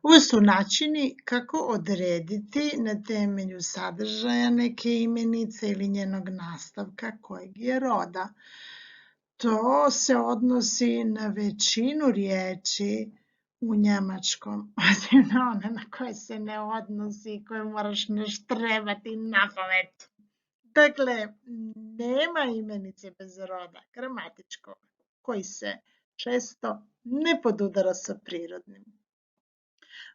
Ovo su načini kako odrediti na temelju sadržaja neke imenice ili njenog nastavka kojeg je roda. To se odnosi na većinu riječi u njemačkom, osim na one na koje se ne odnosi i koje moraš naštrebati napamet. Dakle, nema imenice bez roda gramatičkog, koji se često ne podudara sa prirodnim.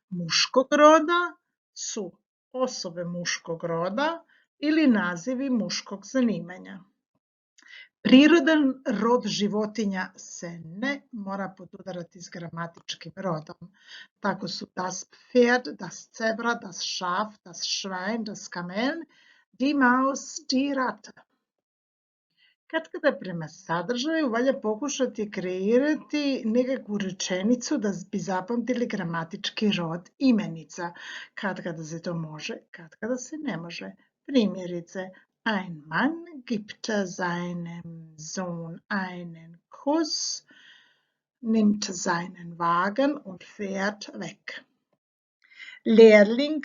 Muškog roda su osobe muškog roda ili nazivi muškog zanimanja. Prirodan rod životinja se ne mora podudarati s gramatičkim rodom. Tako su das Pferd, das Zebra, das Schaf, das Schwein, das Kamel, die Maus, die Ratte. Katkada prema sadržaju valja pokušati kreirati nekakvu rečenicu da bi zapamtili gramatički rod imenica. Katkada se to može, katkada se ne može. Primjerice, ein Mann gibt seinem Sohn einen Kuss, nimmt seinen Wagen und fährt weg. Lehrling,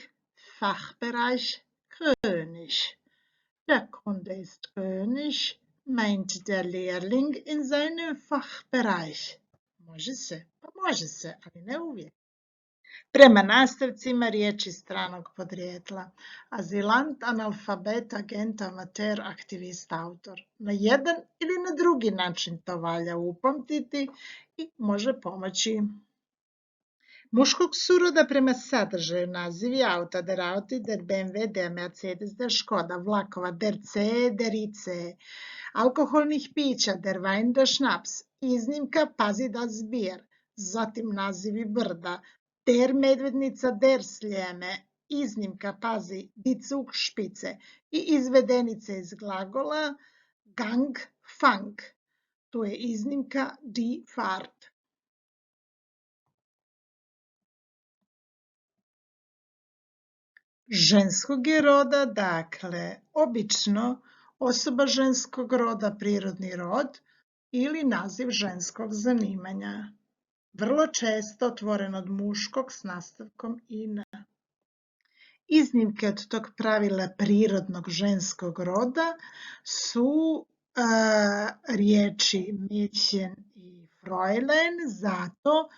Fachbereich, König. Der Kunde ist König, meint der Lehrling in seinem Fachbereich. Može se, pa može se, ali ne uvijek. Prema nastavcima riječi stranog podrijetla. Azilant, analfabet, agent, amater, aktivist, autor. Na jedan ili na drugi način to valja upamtiti i može pomoći. Muškog suroda prema sadržaju nazivi auta, der Audi, der BMW, der Mercedes, der Škoda, vlakova, der C, der IC, alkoholnih pića, der Wein, der Schnaps, iznimka, pazi das Bier, zatim nazivi brda, der Medvednica, der Sljeme, iznimka, pazi, die Zugspitze i izvedenice iz glagola, Gang, Fang, tu je iznimka, die Fahrt. Ženskog je roda, dakle, obično osoba ženskog roda, prirodni rod ili naziv ženskog zanimanja. Vrlo često otvoren od muškog s nastavkom in. Iznimke od tog pravila prirodnog ženskog roda su riječi Mädchen i Fräulein, zato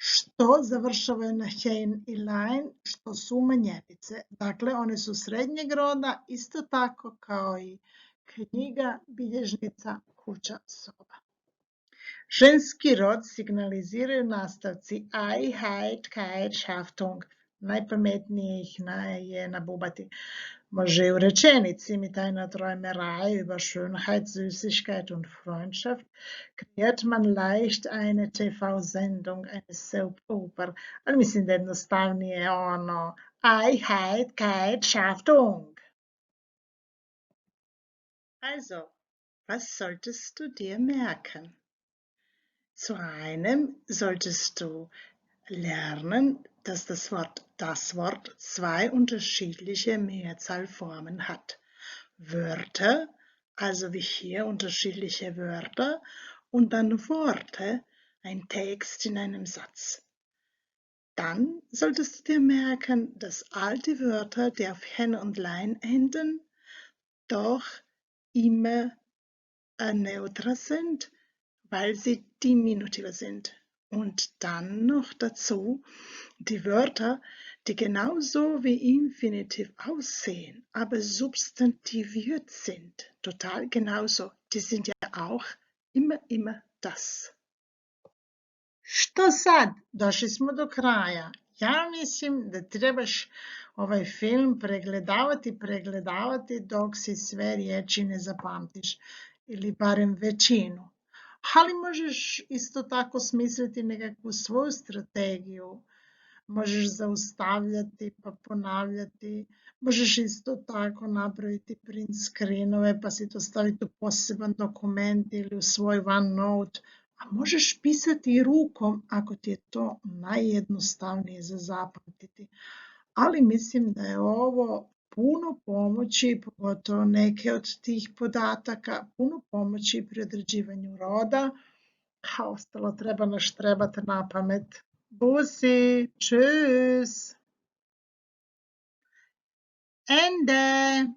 što završavaju na hein i lein, što su manjenice. Dakle, one su srednjeg roda, isto tako kao i knjiga, bilježnica, kuća, soba. Ženski rod signaliziraju nastavci I, Heit, Keit, Schaftung. Najpametnije ih je nabubati. Može i u rečenici mit einer Träumerei über Schönheit, Süßigkeit und Freundschaft kreiert man leicht eine TV-Sendung, eine Soap-Oper. Ali mislim da jednostavnije ono I, Heit, Keit, Schaftung. Also, was solltest du dir merken? Zu einem solltest du lernen, dass das Wort zwei unterschiedliche Mehrzahlformen hat. Wörter, also wie hier unterschiedliche Wörter, und dann Worte, ein Text in einem Satz. Dann solltest du dir merken, dass all die Wörter, die auf hen und lein enden, doch immer neutral sind, weil sie Diminutive sind. Und dann noch dazu die Wörter, die genauso wie Infinitiv aussehen, aber substantiviert sind. Total genauso. Die sind ja auch immer das. Što sad? Došli smo do kraja. Ja mislim da trebaš ovaj film pregledavati dok si sve riječi ne zapamtiš. Ili barem većinu. Ali možeš isto tako smisliti nekakvu svoju strategiju. Možeš zaustavljati pa ponavljati. Možeš isto tako napraviti print screenove pa si to staviti u poseban dokument ili u svoj OneNote. A možeš pisati i rukom ako ti je to najjednostavnije za zapamtiti. Ali mislim da je ovo puno pomoći, pogotovo neke od tih podataka, puno pomoći pri određivanju roda, a ostalo treba naštrebati na pamet. Bussi, tschüss, Ende.